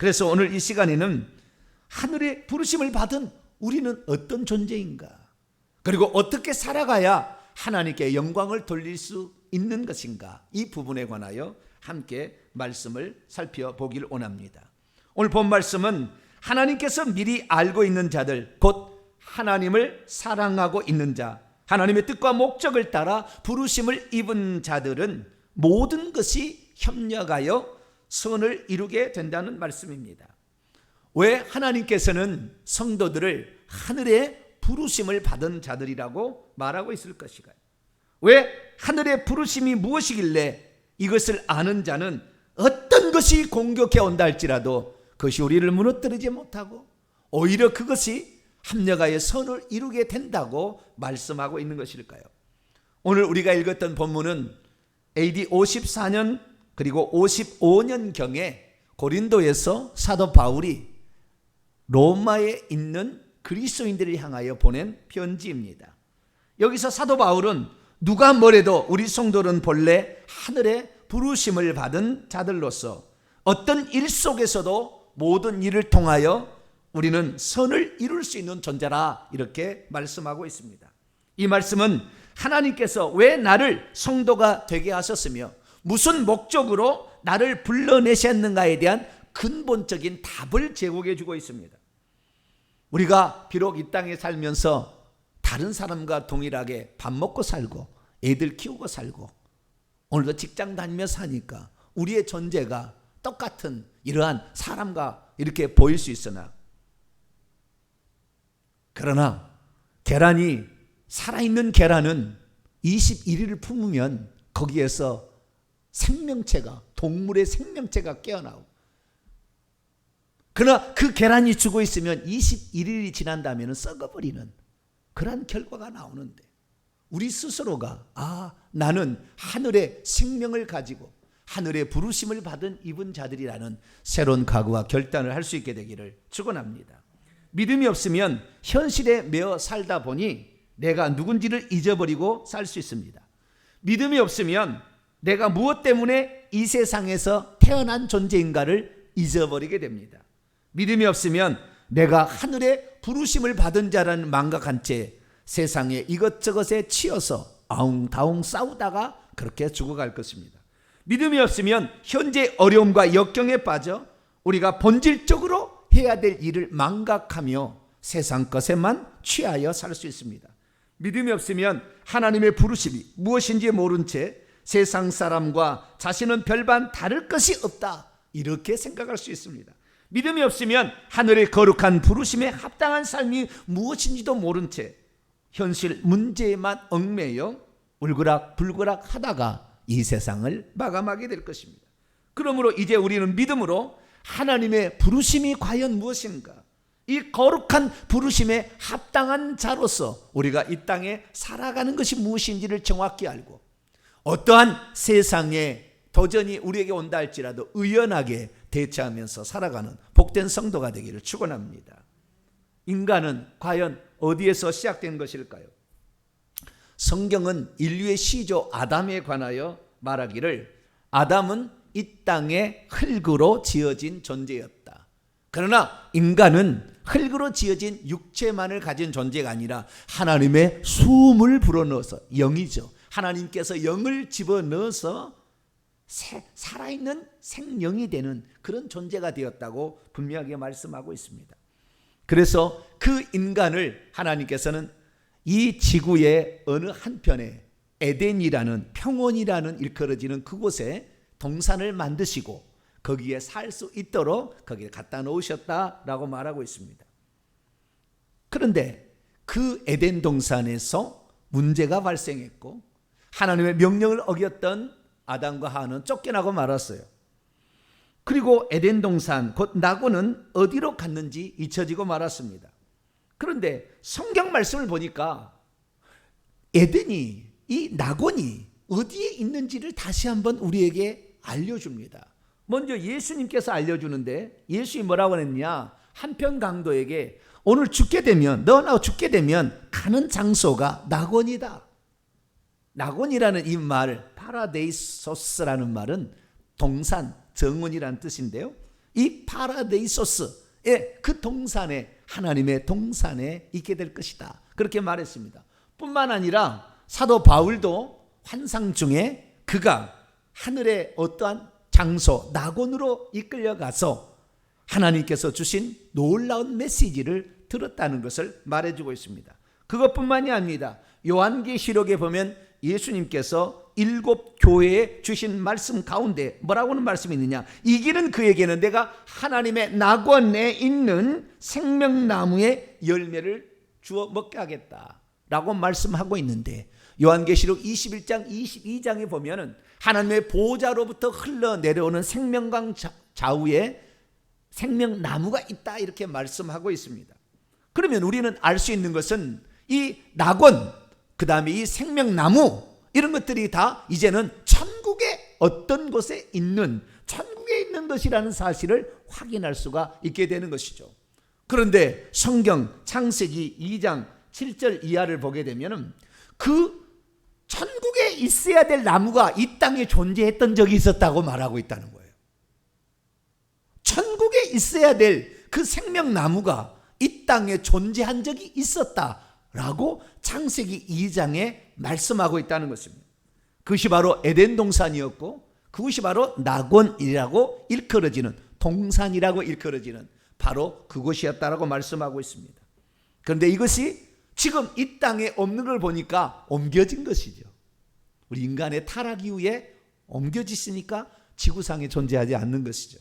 그래서 오늘 이 시간에는 하늘의 부르심을 받은 우리는 어떤 존재인가, 그리고 어떻게 살아가야 하나님께 영광을 돌릴 수 있는 것인가, 이 부분에 관하여 함께 말씀을 살펴보길 원합니다. 오늘 본 말씀은 하나님께서 미리 알고 있는 자들, 곧 하나님을 사랑하고 있는 자, 하나님의 뜻과 목적을 따라 부르심을 입은 자들은 모든 것이 협력하여 선을 이루게 된다는 말씀입니다. 왜 하나님께서는 성도들을 하늘의 부르심을 받은 자들이라고 말하고 있을 것인가요? 왜 하늘의 부르심이 무엇이길래 이것을 아는 자는 어떤 것이 공격해 온다 할지라도 그것이 우리를 무너뜨리지 못하고 오히려 그것이 합력하여 선을 이루게 된다고 말씀하고 있는 것일까요? 오늘 우리가 읽었던 본문은 AD 54년 그리고 55년경에 고린도에서 사도 바울이 로마에 있는 그리스도인들을 향하여 보낸 편지입니다. 여기서 사도 바울은 누가 뭐래도 우리 성도는 본래 하늘의 부르심을 받은 자들로서 어떤 일 속에서도 모든 일을 통하여 우리는 선을 이룰 수 있는 존재라, 이렇게 말씀하고 있습니다. 이 말씀은 하나님께서 왜 나를 성도가 되게 하셨으며 무슨 목적으로 나를 불러내셨는가에 대한 근본적인 답을 제공해 주고 있습니다. 우리가 비록 이 땅에 살면서 다른 사람과 동일하게 밥 먹고 살고 애들 키우고 살고 오늘도 직장 다니며 사니까 우리의 존재가 똑같은 이러한 사람과 이렇게 보일 수 있으나, 그러나 계란이, 살아있는 계란은 21일을 품으면 거기에서 생명체가, 동물의 생명체가 깨어나고, 그러나 그 계란이 죽어 있으면 21일이 지난다면 썩어버리는 그러한 결과가 나오는데, 우리 스스로가 나는 하늘의 생명을 가지고 하늘의 부르심을 받은 입은 자들이라는 새로운 각오와 결단을 할 수 있게 되기를 축원합니다. 믿음이 없으면 현실에 매어 살다 보니 내가 누군지를 잊어버리고 살 수 있습니다. 믿음이 없으면 내가 무엇 때문에 이 세상에서 태어난 존재인가를 잊어버리게 됩니다. 믿음이 없으면 내가 하늘의 부르심을 받은 자라는 망각한 채 세상에 이것저것에 치여서 아웅다웅 싸우다가 그렇게 죽어갈 것입니다. 믿음이 없으면 현재 어려움과 역경에 빠져 우리가 본질적으로 해야 될 일을 망각하며 세상 것에만 취하여 살 수 있습니다. 믿음이 없으면 하나님의 부르심이 무엇인지 모른 채 세상 사람과 자신은 별반 다를 것이 없다, 이렇게 생각할 수 있습니다. 믿음이 없으면 하늘의 거룩한 부르심에 합당한 삶이 무엇인지도 모른 채 현실 문제에만 얽매여 울그락불그락 하다가 이 세상을 마감하게 될 것입니다. 그러므로 이제 우리는 믿음으로 하나님의 부르심이 과연 무엇인가, 이 거룩한 부르심에 합당한 자로서 우리가 이 땅에 살아가는 것이 무엇인지를 정확히 알고 어떠한 세상에 도전이 우리에게 온다 할지라도 의연하게 대처하면서 살아가는 복된 성도가 되기를 축원합니다. 인간은 과연 어디에서 시작된 것일까요? 성경은 인류의 시조 아담에 관하여 말하기를 아담은 이 땅의 흙으로 지어진 존재였다. 그러나 인간은 흙으로 지어진 육체만을 가진 존재가 아니라 하나님의 숨을 불어넣어서, 영이죠, 하나님께서 영을 집어넣어서 살아있는 생명이 되는 그런 존재가 되었다고 분명하게 말씀하고 있습니다. 그래서 그 인간을 하나님께서는 이 지구의 어느 한편에 에덴이라는, 평원이라는 일컬어지는 그곳에 동산을 만드시고 거기에 살 수 있도록 거기에 갖다 놓으셨다라고 말하고 있습니다. 그런데 그 에덴 동산에서 문제가 발생했고 하나님의 명령을 어겼던 아담과 하와는 쫓겨나고 말았어요. 그리고 에덴 동산 곧 낙원은 어디로 갔는지 잊혀지고 말았습니다. 그런데 성경 말씀을 보니까 에덴이, 이 낙원이 어디에 있는지를 다시 한번 우리에게 알려줍니다. 먼저 예수님께서 알려주는데, 예수님이 뭐라고 했냐, 한편 강도에게 오늘 죽게 되면, 너나 죽게 되면 가는 장소가 낙원이다. 낙원이라는 이 말, 파라데이소스라는 말은 동산, 정원이라는 뜻인데요, 이 파라데이소스의 그 동산에, 하나님의 동산에 있게 될 것이다, 그렇게 말했습니다. 뿐만 아니라 사도 바울도 환상 중에 그가 하늘의 어떠한 장소 낙원으로 이끌려가서 하나님께서 주신 놀라운 메시지를 들었다는 것을 말해주고 있습니다. 그것뿐만이 아닙니다. 요한계시록에 보면 예수님께서 7 교회에 주신 말씀 가운데 뭐라고는 말씀이 있느냐, 이 길은 그에게는 내가 하나님의 낙원에 있는 생명나무의 열매를 주어 먹게 하겠다 라고 말씀하고 있는데, 요한계시록 21장 22장에 보면은 하나님의 보좌로부터 흘러내려오는 생명강 좌우에 생명나무가 있다, 이렇게 말씀하고 있습니다. 그러면 우리는 알 수 있는 것은 이 낙원, 그 다음에 이 생명나무, 이런 것들이 다 이제는 천국의 어떤 곳에 있는, 천국에 있는 것이라는 사실을 확인할 수가 있게 되는 것이죠. 그런데 성경 창세기 2장 7절 이하를 보게 되면 그 천국에 있어야 될 나무가 이 땅에 존재했던 적이 있었다고 말하고 있다는 거예요. 천국에 있어야 될 그 생명나무가 이 땅에 존재한 적이 있었다라고 창세기 2장에 말씀하고 있다는 것입니다. 그것이 바로 에덴 동산이었고, 그것이 바로 낙원이라고 일컬어지는, 동산이라고 일컬어지는 바로 그곳이었다라고 말씀하고 있습니다. 그런데 이것이 지금 이 땅에 없는 걸 보니까 옮겨진 것이죠. 우리 인간의 타락 이후에 옮겨지시니까 지구상에 존재하지 않는 것이죠.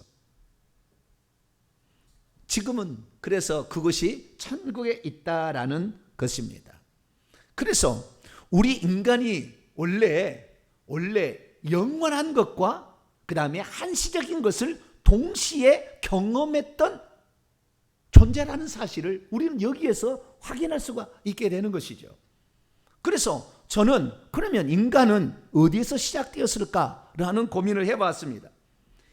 지금은 그래서 그것이 천국에 있다라는 것입니다. 그래서 우리 인간이 원래 영원한 것과 그 다음에 한시적인 것을 동시에 경험했던 존재라는 사실을 우리는 여기에서 확인할 수가 있게 되는 것이죠. 그래서 저는 그러면 인간은 어디에서 시작되었을까라는 고민을 해봤습니다.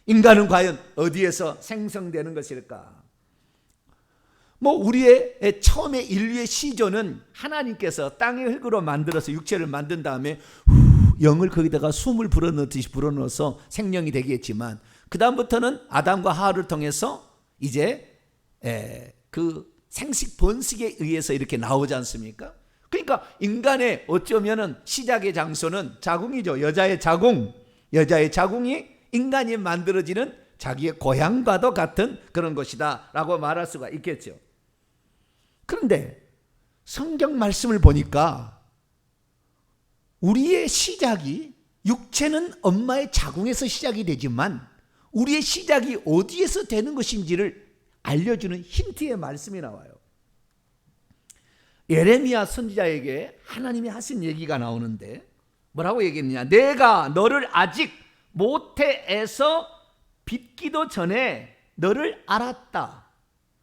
인간은 과연 어디에서 생성되는 것일까? 우리의 처음에 인류의 시조는 하나님께서 땅의 흙으로 만들어서 육체를 만든 다음에 영을 거기다가 숨을 불어넣듯이 불어넣어서 생명이 되겠지만, 그 다음부터는 아담과 하와를 통해서 이제 그 생식 번식에 의해서 이렇게 나오지 않습니까? 그러니까 인간의 어쩌면은 시작의 장소는 자궁이죠. 여자의 자궁이 인간이 만들어지는 자기의 고향과도 같은 그런 것이다 라고 말할 수가 있겠죠. 그런데 성경 말씀을 보니까 우리의 시작이, 육체는 엄마의 자궁에서 시작이 되지만 우리의 시작이 어디에서 되는 것인지를 알려주는 힌트의 말씀이 나와요. 예레미야 선지자에게 하나님이 하신 얘기가 나오는데 뭐라고 얘기했느냐, 내가 너를 아직 모태에서 빚기도 전에 너를 알았다.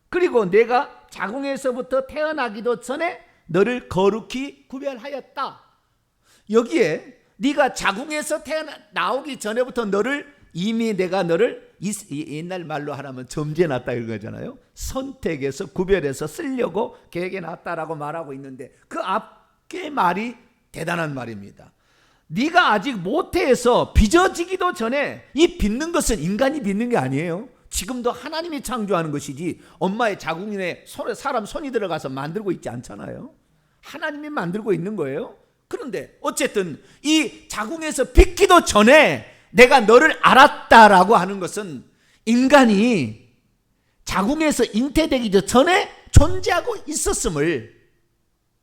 그리고 내가 자궁에서부터 태어나기도 전에 너를 거룩히 구별하였다. 여기에 네가 자궁에서 나오기 전에부터 이미 내가 너를 옛날 말로 하라면 점재놨다 이런 거잖아요. 선택해서 구별해서 쓰려고 계획해 놨다라고 말하고 있는데, 그 앞의 말이 대단한 말입니다. 네가 아직 모태에서 빚어지기도 전에, 이 빚는 것은 인간이 빚는 게 아니에요. 지금도 하나님이 창조하는 것이지 엄마의 자궁에 사람 손이 들어가서 만들고 있지 않잖아요. 하나님이 만들고 있는 거예요. 그런데 어쨌든 이 자궁에서 빚기도 전에 내가 너를 알았다라고 하는 것은 인간이 자궁에서 잉태되기 전에 존재하고 있었음을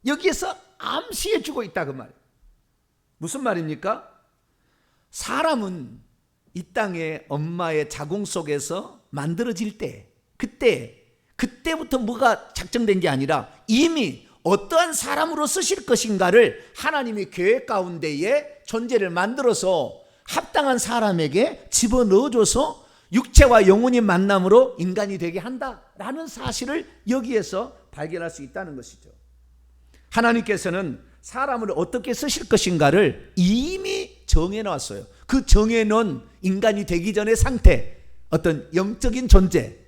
여기에서 암시해 주고 있다, 그 말. 무슨 말입니까? 사람은 이 땅에 엄마의 자궁 속에서 만들어질 때, 그때부터 뭐가 작정된 게 아니라 이미 어떠한 사람으로 쓰실 것인가를 하나님이 계획 가운데에 존재를 만들어서 합당한 사람에게 집어넣어줘서 육체와 영혼이 만남으로 인간이 되게 한다라는 사실을 여기에서 발견할 수 있다는 것이죠. 하나님께서는 사람을 어떻게 쓰실 것인가를 이미 정해놨어요. 그 정해놓은 인간이 되기 전의 상태, 어떤 영적인 존재,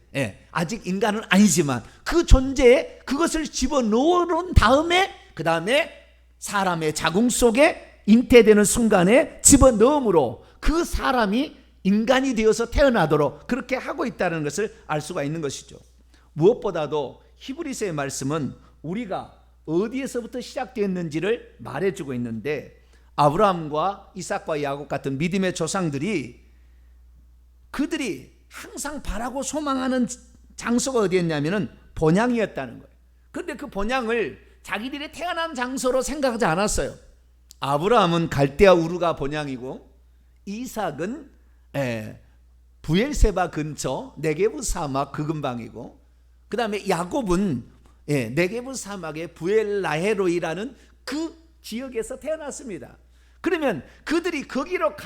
아직 인간은 아니지만 그 존재에 그것을 집어넣은 다음에, 그 다음에 사람의 자궁 속에 잉태되는 순간에 집어넣음으로 그 사람이 인간이 되어서 태어나도록 그렇게 하고 있다는 것을 알 수가 있는 것이죠. 무엇보다도 히브리서의 말씀은 우리가 어디에서부터 시작되었는지를 말해주고 있는데, 아브라함과 이삭과 야곱 같은 믿음의 조상들이 그들이 항상 바라고 소망하는 장소가 어디였냐면은 본향이었다는 거예요. 그런데 그 본향을 자기들이 태어난 장소로 생각하지 않았어요. 아브라함은 갈대아 우르가 본향이고, 이삭은 부엘세바 근처 네게부 사막 그 근방이고, 그 다음에 야곱은 네게부 사막의 부엘라헤로이라는 그 지역에서 태어났습니다. 그러면 그들이 거기로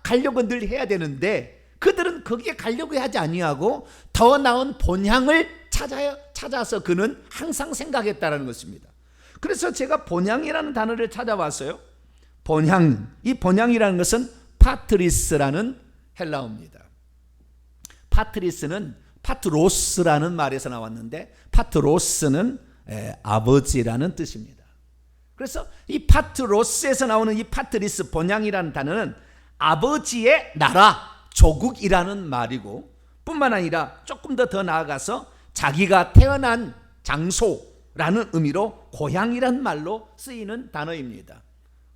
가려고 늘 해야 되는데, 그들은 거기에 가려고 하지 아니하고 더 나은 본향을 찾아서 그는 항상 생각했다는 것입니다. 그래서 제가 본향이라는 단어를 찾아봤어요. 본향, 이 본향이라는 것은 파트리스라는 헬라어입니다. 파트리스는 파트로스라는 말에서 나왔는데, 파트로스는 아버지라는 뜻입니다. 그래서 이 파트로스에서 나오는 이 파트리스 본향이라는 단어는 아버지의 나라, 조국이라는 말이고, 뿐만 아니라 조금 더 나아가서 자기가 태어난 장소라는 의미로 고향이란 말로 쓰이는 단어입니다.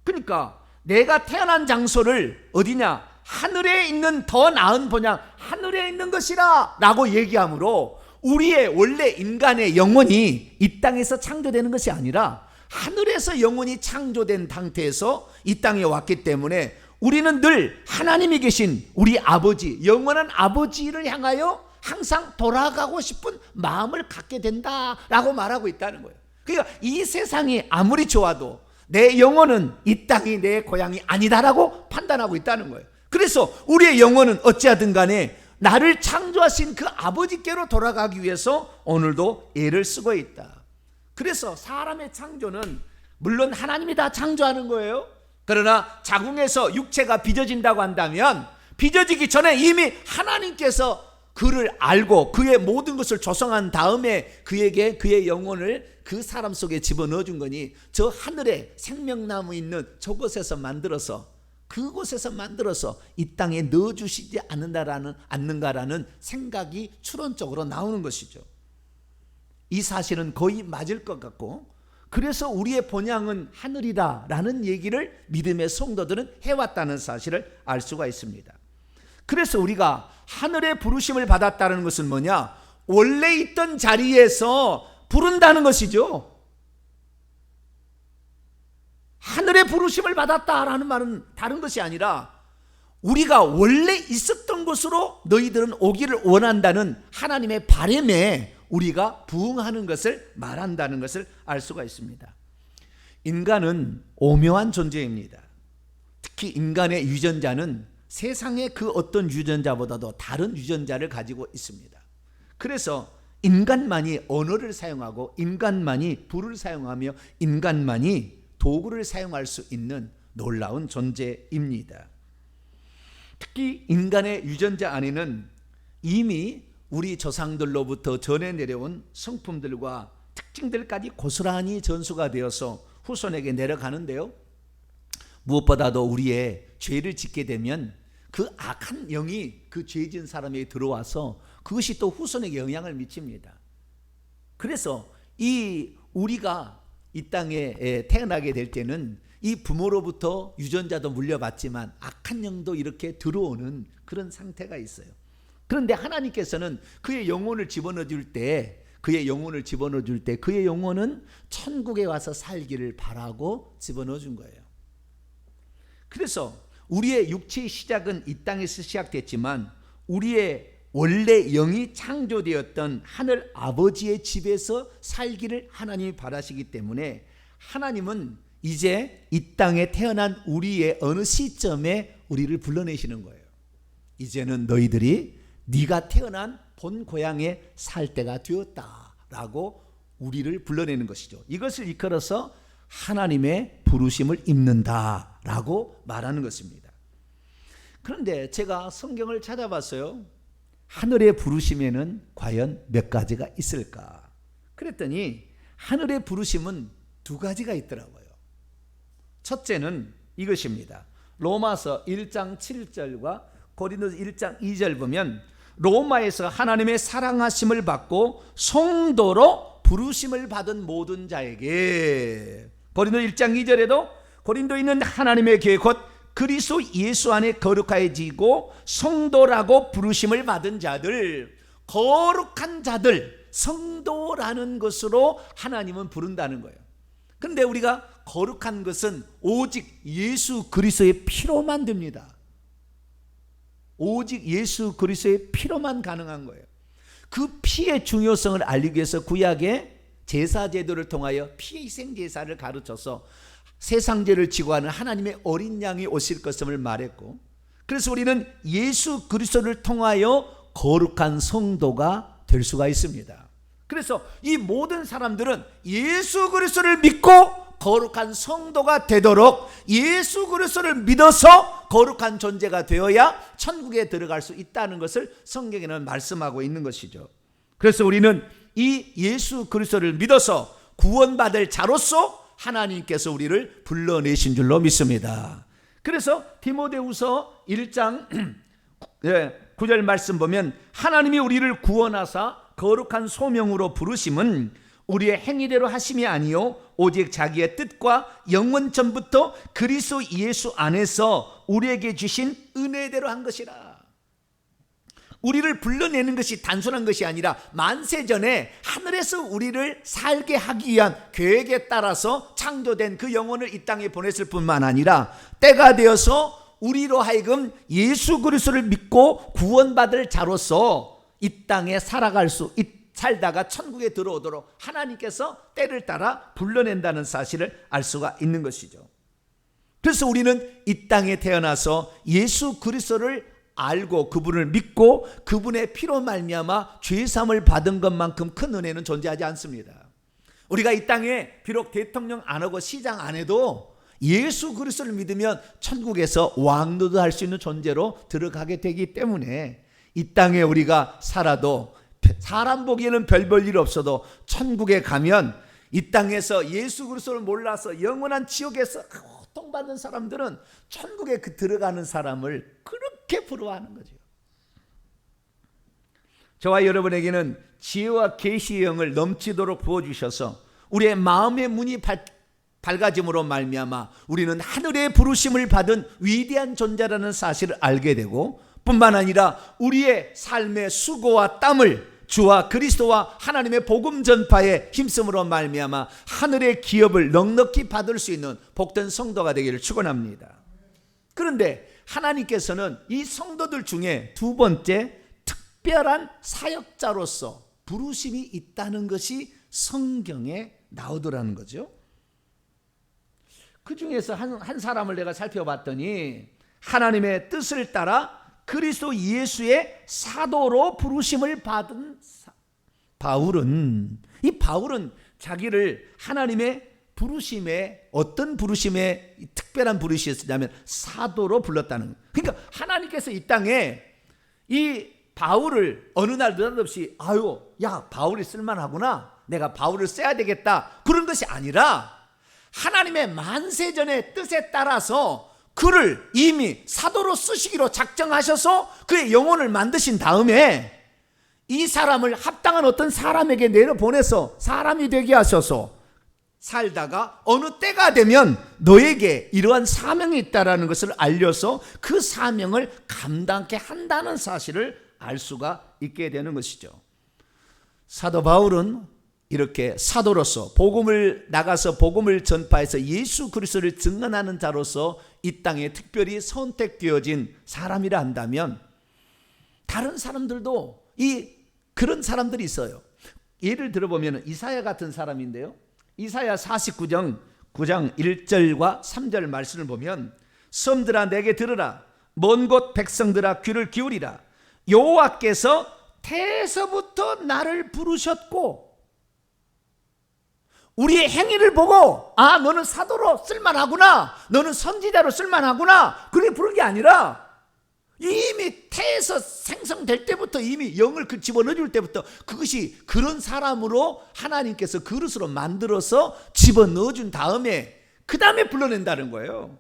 그러니까 내가 태어난 장소를 어디냐? 하늘에 있는 더 나은 본향, 하늘에 있는 것이라 라고 얘기하므로, 우리의 원래 인간의 영혼이 이 땅에서 창조되는 것이 아니라 하늘에서 영혼이 창조된 상태에서 이 땅에 왔기 때문에 우리는 늘 하나님이 계신 우리 아버지, 영원한 아버지를 향하여 항상 돌아가고 싶은 마음을 갖게 된다라고 말하고 있다는 거예요. 그러니까 이 세상이 아무리 좋아도 내 영혼은 이 땅이 내 고향이 아니다라고 판단하고 있다는 거예요. 그래서 우리의 영혼은 어찌하든 간에 나를 창조하신 그 아버지께로 돌아가기 위해서 오늘도 애를 쓰고 있다. 그래서 사람의 창조는 물론 하나님이 다 창조하는 거예요. 그러나 자궁에서 육체가 빚어진다고 한다면 빚어지기 전에 이미 하나님께서 그를 알고 그의 모든 것을 조성한 다음에 그에게 그의 영혼을 그 사람 속에 집어넣어 준 거니, 저 하늘에 생명나무 있는 저곳에서 만들어서, 그곳에서 만들어서 이 땅에 넣어주시지 않는가라는 생각이 추론적으로 나오는 것이죠. 이 사실은 거의 맞을 것 같고, 그래서 우리의 본향은 하늘이다라는 얘기를 믿음의 성도들은 해왔다는 사실을 알 수가 있습니다. 그래서 우리가 하늘의 부르심을 받았다는 것은 뭐냐? 원래 있던 자리에서 부른다는 것이죠. 하늘의 부르심을 받았다라는 말은 다른 것이 아니라 우리가 원래 있었던 곳으로 너희들은 오기를 원한다는 하나님의 바람에 우리가 부응하는 것을 말한다는 것을 알 수가 있습니다. 인간은 오묘한 존재입니다. 특히 인간의 유전자는 세상의 그 어떤 유전자보다도 다른 유전자를 가지고 있습니다. 그래서 인간만이 언어를 사용하고, 인간만이 불을 사용하며, 인간만이 도구를 사용할 수 있는 놀라운 존재입니다. 특히 인간의 유전자 안에는 이미 우리 조상들로부터 전해 내려온 성품들과 특징들까지 고스란히 전수가 되어서 후손에게 내려가는데요, 무엇보다도 우리의 죄를 짓게 되면 그 악한 영이 그 죄 지은 사람에게 들어와서 그것이 또 후손에게 영향을 미칩니다. 그래서 우리가 이 땅에 태어나게 될 때는 이 부모로부터 유전자도 물려받지만 악한 영도 이렇게 들어오는 그런 상태가 있어요. 그런데 하나님께서는 그의 영혼을 집어넣어 줄 때, 그의 영혼은 천국에 와서 살기를 바라고 집어넣어 준 거예요. 그래서 우리의 육체의 시작은 이 땅에서 시작됐지만 우리의 원래 영이 창조되었던 하늘 아버지의 집에서 살기를 하나님이 바라시기 때문에, 하나님은 이제 이 땅에 태어난 우리의 어느 시점에 우리를 불러내시는 거예요. 이제는 너희들이 네가 태어난 본 고향에 살 때가 되었다라고 우리를 불러내는 것이죠. 이것을 이끌어서 하나님의 부르심을 입는다라고 말하는 것입니다. 그런데 제가 성경을 찾아봤어요. 하늘의 부르심에는 과연 몇 가지가 있을까? 그랬더니 하늘의 부르심은 두 가지가 있더라고요. 첫째는 이것입니다. 로마서 1장 7절과 고린도서 1장 2절 보면 로마에서 하나님의 사랑하심을 받고 성도로 부르심을 받은 모든 자에게, 고린도 1장 2절에도 고린도에 있는 하나님의 교회 곧 그리스도 예수 안에 거룩하여지고 성도라고 부르심을 받은 자들, 거룩한 자들, 성도라는 것으로 하나님은 부른다는 거예요. 그런데 우리가 거룩한 것은 오직 예수 그리스도의 피로만 됩니다. 오직 예수 그리스도의 피로만 가능한 거예요. 그 피의 중요성을 알리기 위해서 구약의 제사 제도를 통하여 피 희생 제사를 가르쳐서 세상 죄를 지고 하는 하나님의 어린 양이 오실 것임을 말했고, 그래서 우리는 예수 그리스도를 통하여 거룩한 성도가 될 수가 있습니다. 그래서 이 모든 사람들은 예수 그리스도를 믿고 거룩한 성도가 되도록 예수 그리스도를 믿어서 거룩한 존재가 되어야 천국에 들어갈 수 있다는 것을 성경에는 말씀하고 있는 것이죠. 그래서 우리는 이 예수 그리스도를 믿어서 구원받을 자로서 하나님께서 우리를 불러내신 줄로 믿습니다. 그래서 디모데후서 1장 9절 말씀 보면 하나님이 우리를 구원하사 거룩한 소명으로 부르심은 우리의 행위대로 하심이 아니요 오직 자기의 뜻과 영원 전부터 그리스도 예수 안에서 우리에게 주신 은혜대로 한 것이라. 우리를 불러내는 것이 단순한 것이 아니라 만세전에 하늘에서 우리를 살게 하기 위한 계획에 따라서 창조된 그 영혼을 이 땅에 보냈을 뿐만 아니라 때가 되어서 우리로 하여금 예수 그리스도를 믿고 구원받을 자로서 이 땅에 살다가 천국에 들어오도록 하나님께서 때를 따라 불러낸다는 사실을 알 수가 있는 것이죠. 그래서 우리는 이 땅에 태어나서 예수 그리스도를 알고 그분을 믿고 그분의 피로 말미암아 죄사함을 받은 것만큼 큰 은혜는 존재하지 않습니다. 우리가 이 땅에 비록 대통령 안 하고 시장 안 해도 예수 그리스도를 믿으면 천국에서 왕노도 할 수 있는 존재로 들어가게 되기 때문에 이 땅에 우리가 살아도 사람 보기에는 별 일 없어도 천국에 가면 이 땅에서 예수 그리스도를 몰라서 영원한 지옥에서 고통받는 사람들은 천국에 들어가는 사람을 그렇게 부러워하는 거죠. 저와 여러분에게는 지혜와 계시의 영을 넘치도록 부어주셔서 우리의 마음의 문이 밝아짐으로 말미암아 우리는 하늘의 부르심을 받은 위대한 존재라는 사실을 알게 되고, 뿐만 아니라 우리의 삶의 수고와 땀을 주와 그리스도와 하나님의 복음 전파에 힘쓰므로 말미암아 하늘의 기업을 넉넉히 받을 수 있는 복된 성도가 되기를 축원합니다. 그런데 하나님께서는 이 성도들 중에 두 번째 특별한 사역자로서 부르심이 있다는 것이 성경에 나오더라는 거죠. 그 중에서 한 사람을 내가 살펴봤더니 하나님의 뜻을 따라 그리스도 예수의 사도로 부르심을 받은 바울은, 이 바울은 자기를 하나님의 부르심에, 어떤 부르심에 특별한 부르심이었냐면 사도로 불렀다는 거예요. 그러니까 하나님께서 이 땅에 이 바울을 어느 날 느닷없이 야 바울이 쓸만하구나, 내가 바울을 써야 되겠다, 그런 것이 아니라 하나님의 만세전의 뜻에 따라서 그를 이미 사도로 쓰시기로 작정하셔서 그의 영혼을 만드신 다음에 이 사람을 합당한 어떤 사람에게 내려보내서 사람이 되게 하셔서 살다가 어느 때가 되면 너에게 이러한 사명이 있다는 것을 알려서 그 사명을 감당케 한다는 사실을 알 수가 있게 되는 것이죠. 사도 바울은 이렇게 사도로서 복음을 나가서 복음을 전파해서 예수 그리스도를 증언하는 자로서 이 땅에 특별히 선택되어진 사람이라 한다면, 다른 사람들도 그런 사람들이 있어요. 예를 들어보면 이사야 같은 사람인데요, 이사야 49장 9장 1절과 3절 말씀을 보면 섬들아 내게 들으라, 먼 곳 백성들아 귀를 기울이라, 여호와께서 태에서부터 나를 부르셨고, 우리의 행위를 보고 너는 사도로 쓸만하구나, 너는 선지자로 쓸만하구나, 그렇게 부른 게 아니라 이미 태에서 생성될 때부터 이미 영을 집어넣어줄 때부터 그것이 그런 사람으로 하나님께서 그릇으로 만들어서 집어넣어준 다음에 그 다음에 불러낸다는 거예요.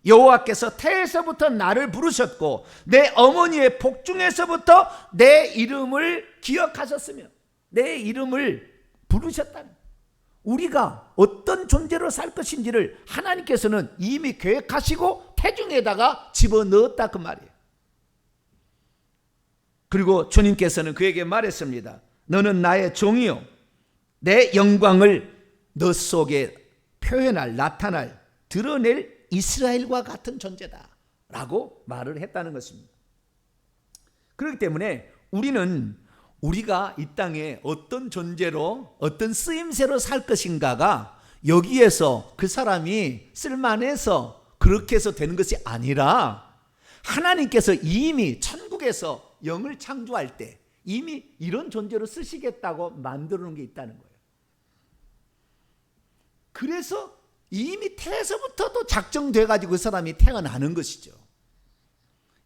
여호와께서 태에서부터 나를 부르셨고 내 어머니의 복중에서부터 내 이름을 기억하셨으며 내 이름을 부르셨다는 거예요. 우리가 어떤 존재로 살 것인지를 하나님께서는 이미 계획하시고 태중에다가 집어넣었다 그 말이에요. 그리고 주님께서는 그에게 말했습니다. 너는 나의 종이요 내 영광을 너 속에 표현할, 나타날, 드러낼 이스라엘과 같은 존재다 라고 말을 했다는 것입니다. 그렇기 때문에 우리가 이 땅에 어떤 존재로 어떤 쓰임새로 살 것인가가 여기에서 그 사람이 쓸만해서 그렇게 해서 되는 것이 아니라 하나님께서 이미 천국에서 영을 창조할 때 이미 이런 존재로 쓰시겠다고 만들어 놓은 게 있다는 거예요. 그래서 이미 태에서부터도 작정돼 가지고 그 사람이 태어나는 것이죠.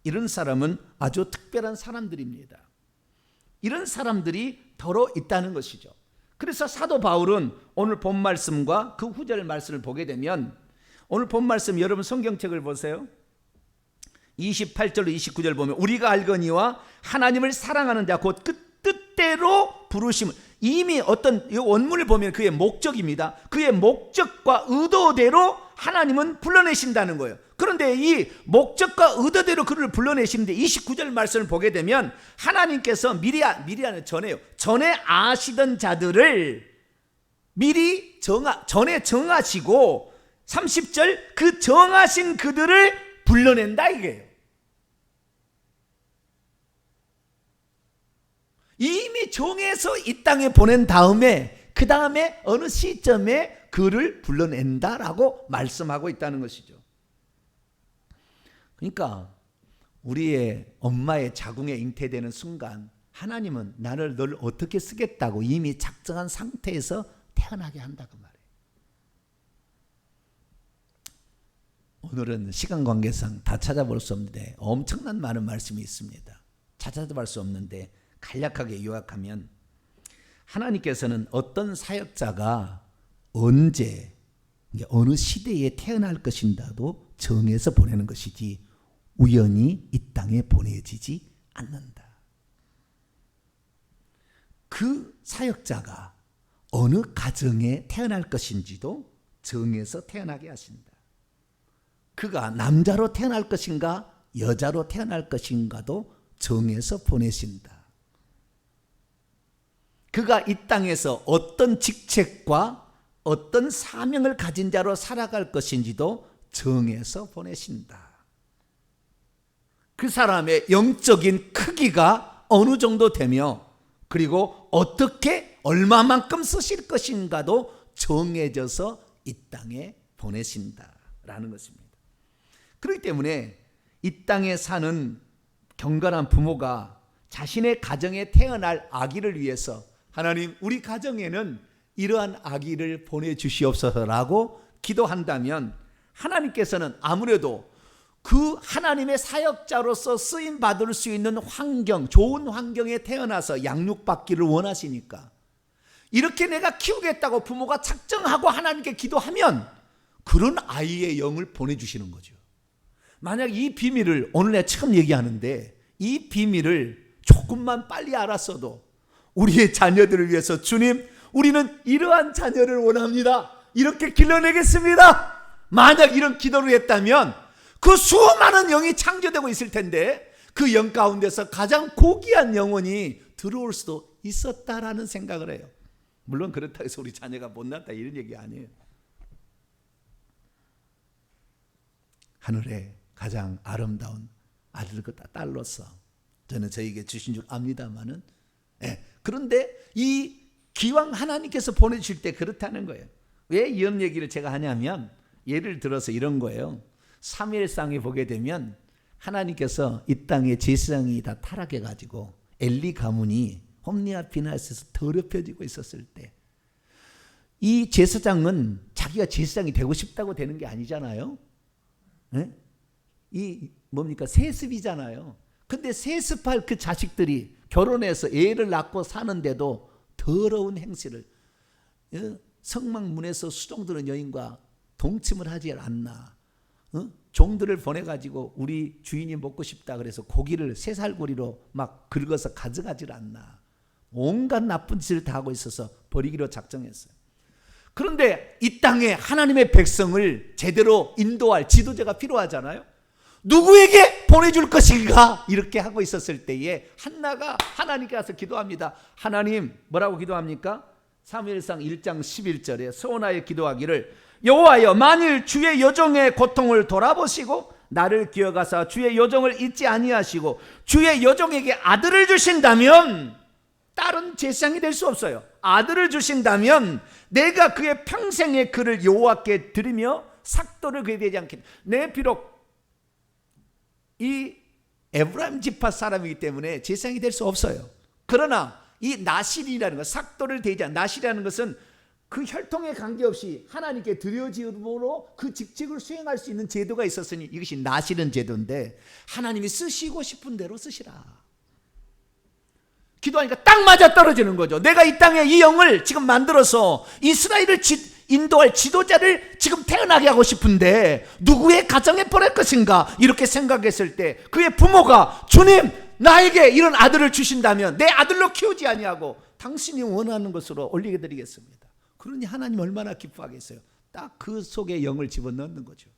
이런 사람은 아주 특별한 사람들입니다. 이런 사람들이 더러 있다는 것이죠. 그래서 사도 바울은 오늘 본 말씀과 그 후절 말씀을 보게 되면 오늘 본 말씀 여러분 성경책을 보세요. 28절로 29절 보면 우리가 알거니와 하나님을 사랑하는 자 곧 그 뜻대로 부르심을 이미 어떤 이 원문을 보면 그의 목적입니다. 그의 목적과 의도대로 하나님은 불러내신다는 거예요. 그런데 이 목적과 의도대로 그를 불러내시는데 29절 말씀을 보게 되면 하나님께서 미리는 전에 아시던 자들을 미리 전에 정하시고 30절 그 정하신 그들을 불러낸다 이게요. 이미 정해서 이 땅에 보낸 다음에 그 다음에 어느 시점에 그를 불러낸다라고 말씀하고 있다는 것이죠. 그러니까 우리의 엄마의 자궁에 잉태되는 순간 하나님은 나를 널 어떻게 쓰겠다고 이미 작정한 상태에서 태어나게 한다고 말해요. 오늘은 시간 관계상 다 찾아볼 수 없는데 엄청난 많은 말씀이 있습니다. 찾아볼 수 없는데 간략하게 요약하면 하나님께서는 어떤 사역자가 언제 어느 시대에 태어날 것인가도 정해서 보내는 것이지 우연히 이 땅에 보내지지 않는다. 그 사역자가 어느 가정에 태어날 것인지도 정해서 태어나게 하신다. 그가 남자로 태어날 것인가 여자로 태어날 것인가도 정해서 보내신다. 그가 이 땅에서 어떤 직책과 어떤 사명을 가진 자로 살아갈 것인지도 정해서 보내신다. 그 사람의 영적인 크기가 어느 정도 되며 그리고 어떻게 얼마만큼 쓰실 것인가도 정해져서 이 땅에 보내신다라는 것입니다. 그렇기 때문에 이 땅에 사는 경건한 부모가 자신의 가정에 태어날 아기를 위해서 하나님 우리 가정에는 이러한 아기를 보내주시옵소서라고 기도한다면 하나님께서는 아무래도 그 하나님의 사역자로서 쓰임받을 수 있는 환경, 좋은 환경에 태어나서 양육받기를 원하시니까 이렇게 내가 키우겠다고 부모가 작정하고 하나님께 기도하면 그런 아이의 영을 보내주시는 거죠. 만약 이 비밀을 오늘 내가 처음 얘기하는데 이 비밀을 조금만 빨리 알았어도 우리의 자녀들을 위해서 주님 우리는 이러한 자녀를 원합니다. 이렇게 길러내겠습니다. 만약 이런 기도를 했다면 그 수많은 영이 창조되고 있을 텐데 그 영 가운데서 가장 고귀한 영혼이 들어올 수도 있었다라는 생각을 해요. 물론 그렇다고 해서 우리 자녀가 못났다 이런 얘기 아니에요. 하늘에 가장 아름다운 아들과 딸로서 저는 저에게 주신 줄 압니다만은 그런데 이 기왕 하나님께서 보내주실 때 그렇다는 거예요. 왜 이런 얘기를 제가 하냐면 예를 들어서 이런 거예요. 사무엘상에 보게 되면 하나님께서 이 땅에 제사장이 다 타락해가지고 엘리 가문이 홈리와 비나스에서 더럽혀지고 있었을 때 이 제사장은 자기가 제사장이 되고 싶다고 되는 게 아니잖아요. 이 뭡니까 세습이잖아요. 근데 세습할 그 자식들이 결혼해서 애를 낳고 사는데도 더러운 행실을 성막문에서 수종드는 여인과 동침을 하지 않나 종들을 보내가지고 우리 주인이 먹고 싶다 그래서 고기를 쇠살고리로 막 긁어서 가져가질 않나. 온갖 나쁜 짓을 다 하고 있어서 버리기로 작정했어요. 그런데 이 땅에 하나님의 백성을 제대로 인도할 지도자가 필요하잖아요. 누구에게 보내줄 것인가 이렇게 하고 있었을 때에 한나가 하나님께 가서 기도합니다. 하나님, 뭐라고 기도합니까? 사무엘상 1장 11절에 서원하여 기도하기를, 여호와여, 만일 주의 여종의 고통을 돌아보시고 나를 기억하사 주의 여종을 잊지 아니하시고 주의 여종에게 아들을 주신다면, 딸은 제사장이 될 수 없어요. 아들을 주신다면 내가 그의 평생의 그를 여호와께 드리며 삭도를 그에 대지 않겠다. 내 비록 이 에브라임 지파 사람이기 때문에 제사장이 될 수 없어요. 그러나 이 나실이라는 것, 삭도를 대지 않는, 나실이라는 것은 그 혈통에 관계없이 하나님께 드려짐으로 그 직책을 수행할 수 있는 제도가 있었으니 이것이 나실은 제도인데, 하나님이 쓰시고 싶은 대로 쓰시라. 기도하니까 딱 맞아 떨어지는 거죠. 내가 이 땅에 이 영을 지금 만들어서 이스라엘을 인도할 지도자를 지금 태어나게 하고 싶은데 누구의 가정에 보낼 것인가 이렇게 생각했을 때 그의 부모가, 주님, 나에게 이런 아들을 주신다면 내 아들로 키우지 아니하고 당신이 원하는 것으로 올리게 드리겠습니다. 그러니 하나님 얼마나 기뻐하겠어요. 딱 그 속에 영을 집어넣는 거죠.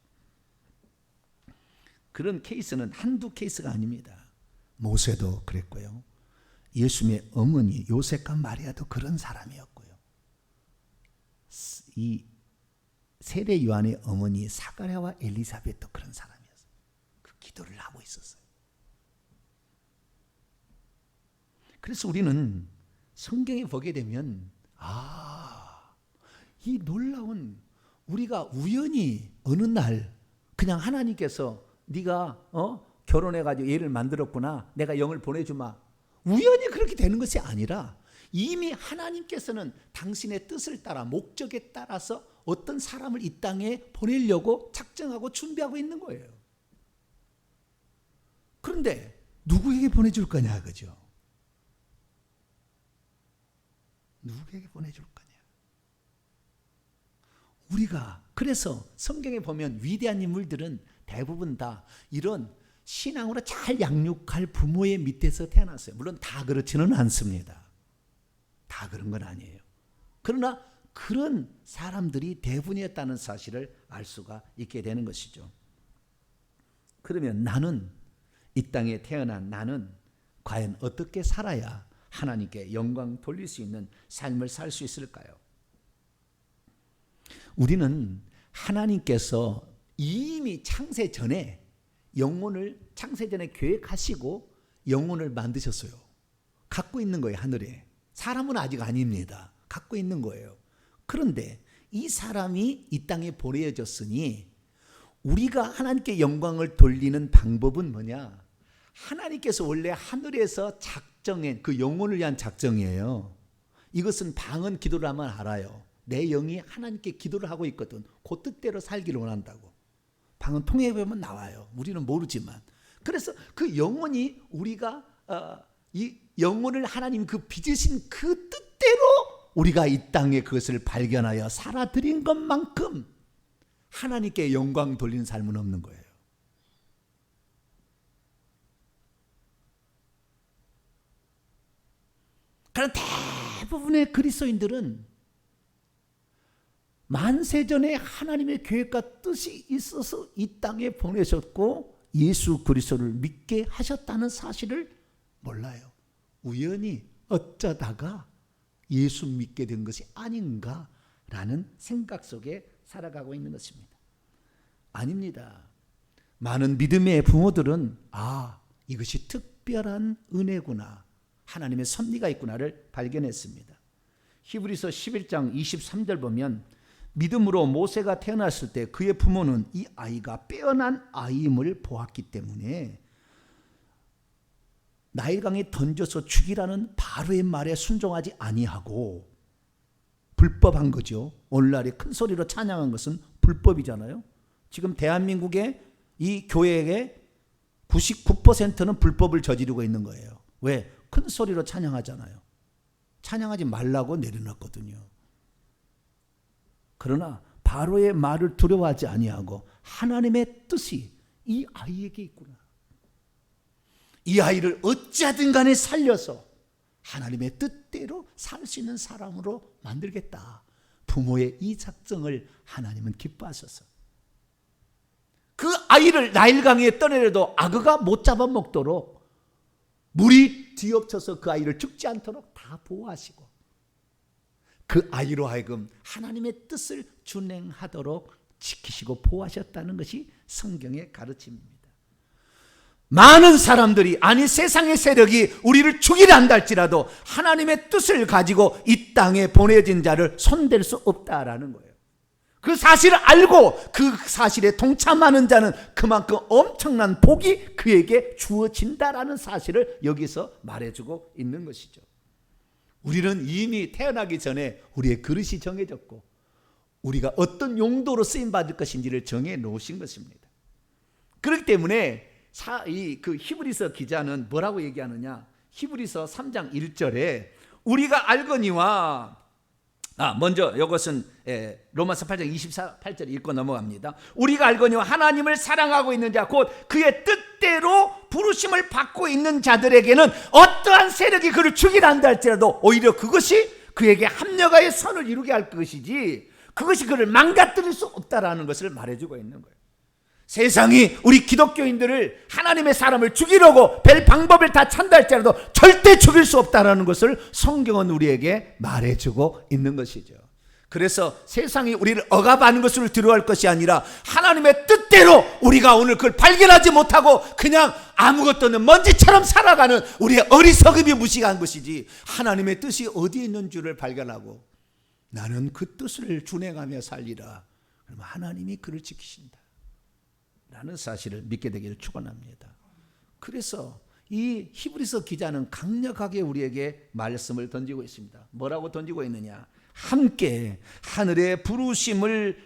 그런 케이스는 한두 케이스가 아닙니다. 모세도 그랬고요. 예수님의 어머니 요셉과 마리아도 그런 사람이었고요. 이 세례 요한의 어머니 사가랴와 엘리사벳도 그런 사람이었어요. 그 기도를 하고 있었어요. 그래서 우리는 성경에 보게 되면 이 놀라운, 우리가 우연히 어느 날 그냥 하나님께서 네가 결혼해가지고 얘를 만들었구나, 내가 영을 보내주마, 우연히 그렇게 되는 것이 아니라 이미 하나님께서는 당신의 뜻을 따라, 목적에 따라서 어떤 사람을 이 땅에 보내려고 작정하고 준비하고 있는 거예요. 그런데 누구에게 보내줄 거냐, 그죠? 누구에게 보내줄 거냐? 우리가, 그래서 성경에 보면 위대한 인물들은 대부분 다 이런 신앙으로 잘 양육할 부모의 밑에서 태어났어요. 물론 다 그렇지는 않습니다. 다 그런 건 아니에요. 그러나 그런 사람들이 대부분이었다는 사실을 알 수가 있게 되는 것이죠. 그러면 나는, 이 땅에 태어난 나는 과연 어떻게 살아야 하나님께 영광 돌릴 수 있는 삶을 살 수 있을까요? 우리는 하나님께서 이미 창세 전에 영혼을, 창세 전에 계획하시고 영혼을 만드셨어요. 갖고 있는 거예요, 하늘에. 사람은 아직 아닙니다. 갖고 있는 거예요. 그런데 이 사람이 이 땅에 보내졌으니 우리가 하나님께 영광을 돌리는 방법은 뭐냐? 하나님께서 원래 하늘에서 작정한 그 영혼을 위한 작정이에요. 이것은 방언 기도를 하면 알아요. 내 영이 하나님께 기도를 하고 있거든. 그 뜻대로 살기를 원한다고. 방언 통해 보면 나와요. 우리는 모르지만. 그래서 그 영혼이, 우리가 이 영혼을 하나님 그 빚으신 그 뜻대로 우리가 이 땅에 그것을 발견하여 살아드린 것만큼 하나님께 영광 돌리는 삶은 없는 거예요. 그런 대부분의 그리스도인들은 만세전에 하나님의 계획과 뜻이 있어서 이 땅에 보내셨고 예수 그리스도를 믿게 하셨다는 사실을 몰라요. 우연히 어쩌다가 예수 믿게 된 것이 아닌가라는 생각 속에 살아가고 있는 것입니다. 아닙니다. 많은 믿음의 부모들은 이것이 특별한 은혜구나, 하나님의 섭리가 있구나를 발견했습니다. 히브리서 11장 23절 보면 믿음으로 모세가 태어났을 때 그의 부모는 이 아이가 빼어난 아이임을 보았기 때문에 나일강에 던져서 죽이라는 바로의 말에 순종하지 아니하고, 불법한 거죠. 오늘날에 큰 소리로 찬양한 것은 불법이잖아요. 지금 대한민국의 이 교회의 99%는 불법을 저지르고 있는 거예요. 왜? 큰 소리로 찬양하잖아요. 찬양하지 말라고 내려놨거든요. 그러나 바로의 말을 두려워하지 아니하고 하나님의 뜻이 이 아이에게 있구나. 이 아이를 어찌하든 간에 살려서 하나님의 뜻대로 살 수 있는 사람으로 만들겠다. 부모의 이 작정을 하나님은 기뻐하셔서 그 아이를 나일강에 떠내려도 악어가 못 잡아먹도록 물이 뒤엎쳐서 그 아이를 죽지 않도록 다 보호하시고 그 아이로 하여금 하나님의 뜻을 준행하도록 지키시고 보호하셨다는 것이 성경의 가르침입니다. 많은 사람들이, 아니 세상의 세력이 우리를 죽이려 한다 할지라도 하나님의 뜻을 가지고 이 땅에 보내진 자를 손댈 수 없다라는 거예요. 그 사실을 알고 그 사실에 동참하는 자는 그만큼 엄청난 복이 그에게 주어진다라는 사실을 여기서 말해주고 있는 것이죠. 우리는 이미 태어나기 전에 우리의 그릇이 정해졌고 우리가 어떤 용도로 쓰임받을 것인지를 정해 놓으신 것입니다. 그렇기 때문에 그 히브리서 기자는 뭐라고 얘기하느냐? 히브리서 3장 1절에 우리가 알거니와 먼저 이것은 로마서 8장 28절 읽고 넘어갑니다. 우리가 알거니와 하나님을 사랑하고 있는 자 곧 그의 뜻대로 부르심을 받고 있는 자들에게는 어떠한 세력이 그를 죽이려 한다 할지라도 오히려 그것이 그에게 합력하여 선을 이루게 할 것이지 그것이 그를 망가뜨릴 수 없다라는 것을 말해주고 있는 거예요. 세상이 우리 기독교인들을 하나님의 사람을 죽이려고 별 방법을 다 찾다 할지라도 절대 죽일 수 없다는 것을 성경은 우리에게 말해주고 있는 것이죠. 그래서 세상이 우리를 억압하는 것을 두려워할 것이 아니라 하나님의 뜻대로 우리가 오늘 그걸 발견하지 못하고 그냥 아무것도 없는 먼지처럼 살아가는 우리의 어리석음이 무식한 것이지, 하나님의 뜻이 어디에 있는 줄을 발견하고 나는 그 뜻을 준행하며 살리라, 그러면 하나님이 그를 지키신다 라는 사실을 믿게 되기를 축원합니다. 그래서 이 히브리서 기자는 강력하게 우리에게 말씀을 던지고 있습니다. 뭐라고 던지고 있느냐? 함께 하늘의 부르심을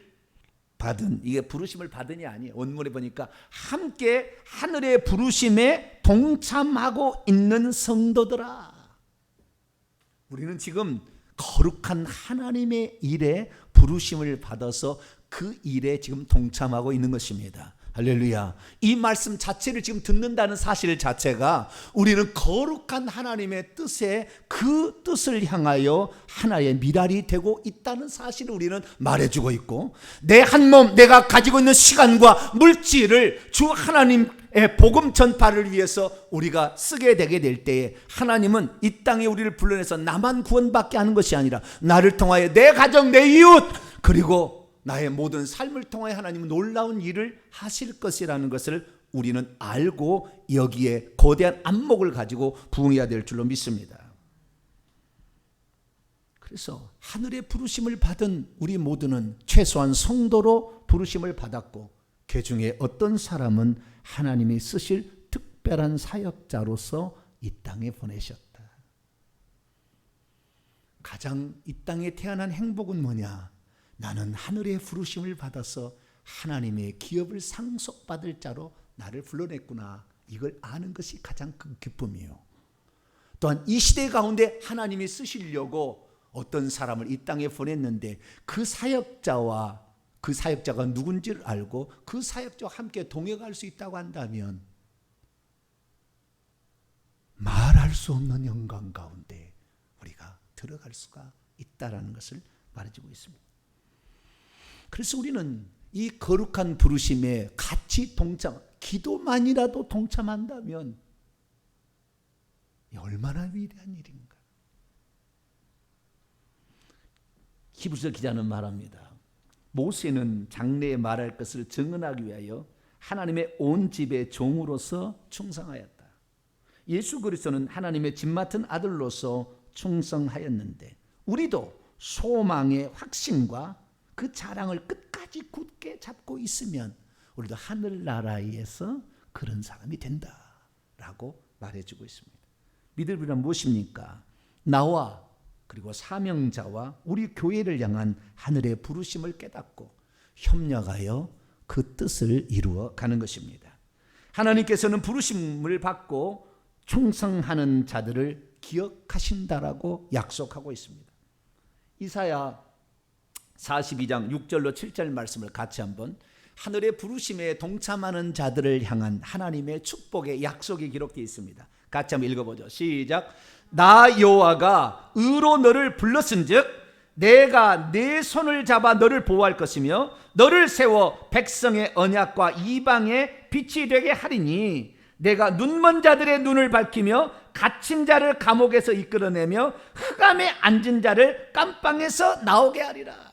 받은, 이게 부르심을 받으니 아니에요. 원문에 보니까 함께 하늘의 부르심에 동참하고 있는 성도들아. 우리는 지금 거룩한 하나님의 일에 부르심을 받아서 그 일에 지금 동참하고 있는 것입니다. 할렐루야. 이 말씀 자체를 지금 듣는다는 사실 자체가 우리는 거룩한 하나님의 뜻에 그 뜻을 향하여 하나의 미랄이 되고 있다는 사실을 우리는 말해주고 있고, 내 한 몸, 내가 가지고 있는 시간과 물질을 주 하나님의 복음 전파를 위해서 우리가 쓰게 되게 될 때에 하나님은 이 땅에 우리를 불러내서 나만 구원받게 하는 것이 아니라 나를 통하여 내 가정, 내 이웃, 그리고 나의 모든 삶을 통해 하나님은 놀라운 일을 하실 것이라는 것을 우리는 알고 여기에 거대한 안목을 가지고 부응해야 될 줄로 믿습니다. 그래서 하늘의 부르심을 받은 우리 모두는 최소한 성도로 부르심을 받았고, 그 중에 어떤 사람은 하나님이 쓰실 특별한 사역자로서 이 땅에 보내셨다. 가장 이 땅에 태어난 행복은 뭐냐? 나는 하늘의 부르심을 받아서 하나님의 기업을 상속받을 자로 나를 불러냈구나. 이걸 아는 것이 가장 큰 기쁨이에요. 또한 이 시대 가운데 하나님이 쓰시려고 어떤 사람을 이 땅에 보냈는데 그 사역자와 그 사역자가 누군지를 알고 그 사역자와 함께 동행할 수 있다고 한다면 말할 수 없는 영광 가운데 우리가 들어갈 수가 있다라는 것을 말해주고 있습니다. 그래서 우리는 이 거룩한 부르심에 같이 기도만이라도 동참한다면 얼마나 위대한 일인가. 히브리서 기자는 말합니다. 모세는 장래에 말할 것을 증언하기 위하여 하나님의 온 집의 종으로서 충성하였다. 예수 그리스도는 하나님의 집 맡은 아들로서 충성하였는데 우리도 소망의 확신과 그 자랑을 끝까지 굳게 잡고 있으면 우리도 하늘나라에서 그런 사람이 된다라고 말해주고 있습니다. 믿을 분은 무엇입니까? 나와 그리고 사명자와 우리 교회를 향한 하늘의 부르심을 깨닫고 협력하여 그 뜻을 이루어 가는 것입니다. 하나님께서는 부르심을 받고 충성하는 자들을 기억하신다라고 약속하고 있습니다. 이사야 42장 6절로 7절 말씀을 같이 한번 하늘의 부르심에 동참하는 자들을 향한 하나님의 축복의 약속이 기록되어 있습니다. 같이 한번 읽어보죠. 시작. 나 여호와가 의로 너를 불렀은즉 내가 네 손을 잡아 너를 보호할 것이며 너를 세워 백성의 언약과 이방의 빛이 되게 하리니 내가 눈먼 자들의 눈을 밝히며 갇힌 자를 감옥에서 이끌어내며 흑암에 앉은 자를 깜빵에서 나오게 하리라.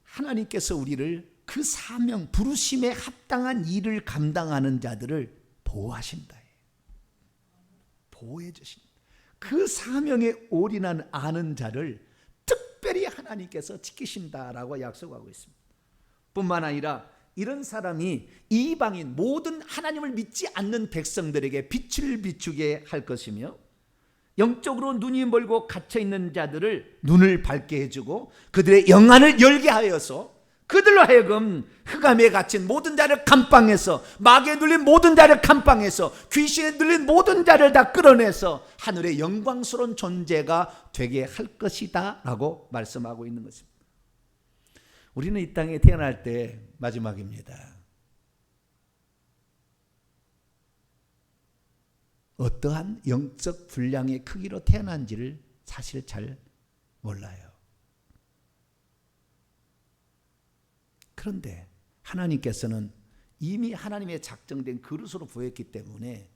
하나님께서 우리를 그 사명 부르심에 합당한 일을 감당하는 자들을 보호하신다. 보호해 주신다. 그 사명에 올인한 아는 자를 특별히 하나님께서 지키신다라고 약속하고 있습니다. 뿐만 아니라 이런 사람이 이방인 모든 하나님을 믿지 않는 백성들에게 빛을 비추게 할 것이며 영적으로 눈이 멀고 갇혀있는 자들을 눈을 밝게 해주고 그들의 영안을 열게 하여서 그들로 하여금 흑암에 갇힌 모든 자를 감방에서 마귀에 눌린 모든 자를 감방에서 귀신에 눌린 모든 자를 다 끌어내서 하늘의 영광스러운 존재가 되게 할 것이다 라고 말씀하고 있는 것입니다. 우리는 이 땅에 태어날 때 마지막입니다. 어떠한 영적 분량의 크기로 태어난지를 사실 잘 몰라요. 그런데 하나님께서는 이미 하나님의 작정된 그릇으로 부였기 때문에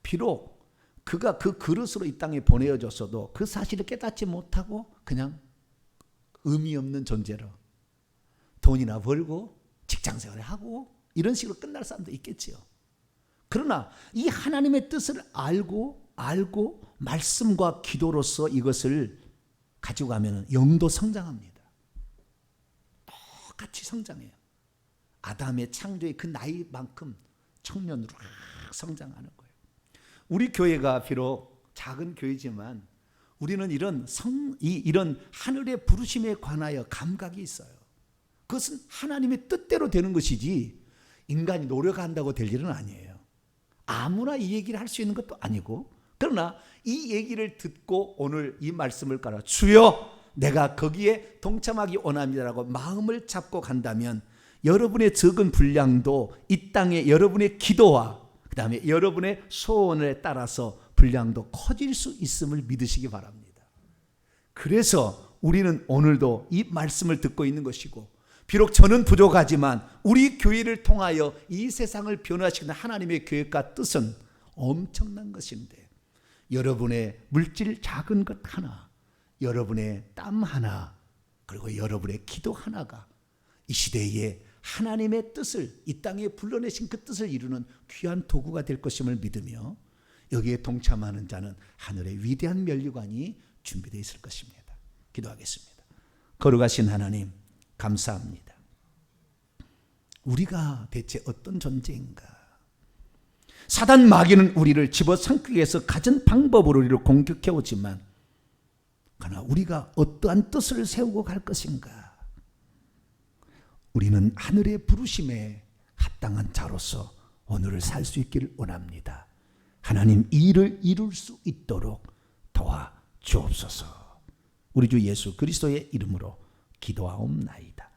비록 그가 그 그릇으로 이 땅에 보내어졌어도 그 사실을 깨닫지 못하고 그냥 의미 없는 존재로 돈이나 벌고 직장생활을 하고 이런 식으로 끝날 사람도 있겠지요. 그러나 이 하나님의 뜻을 알고 말씀과 기도로서 이것을 가지고 가면 영도 성장합니다. 똑같이 성장해요. 아담의 창조의 그 나이만큼 청년으로 성장하는 거예요. 우리 교회가 비록 작은 교회지만 우리는 이런 하늘의 부르심에 관하여 감각이 있어요. 그것은 하나님의 뜻대로 되는 것이지 인간이 노력한다고 될 일은 아니에요. 아무나 이 얘기를 할 수 있는 것도 아니고 그러나 이 얘기를 듣고 오늘 이 말씀을 깔아 주여 내가 거기에 동참하기 원합니다라고 마음을 잡고 간다면 여러분의 적은 분량도 이 땅에 여러분의 기도와 그 다음에 여러분의 소원에 따라서 분량도 커질 수 있음을 믿으시기 바랍니다. 그래서 우리는 오늘도 이 말씀을 듣고 있는 것이고 비록 저는 부족하지만 우리 교회를 통하여 이 세상을 변화시키는 하나님의 계획과 뜻은 엄청난 것인데 여러분의 물질 작은 것 하나, 여러분의 땀 하나, 그리고 여러분의 기도 하나가 이 시대에 하나님의 뜻을 이 땅에 불러내신 그 뜻을 이루는 귀한 도구가 될 것임을 믿으며 여기에 동참하는 자는 하늘의 위대한 면류관이 준비되어 있을 것입니다. 기도하겠습니다. 거룩하신 하나님 감사합니다. 우리가 대체 어떤 존재인가? 사단 마귀는 우리를 집어삼키기 위해서 가진 방법으로 우리를 공격해 오지만 그러나 우리가 어떠한 뜻을 세우고 갈 것인가? 우리는 하늘의 부르심에 합당한 자로서 오늘을 살 수 있기를 원합니다. 하나님 이 일을 이룰 수 있도록 도와 주옵소서. 우리 주 예수 그리스도의 이름으로 기도하옵나이다.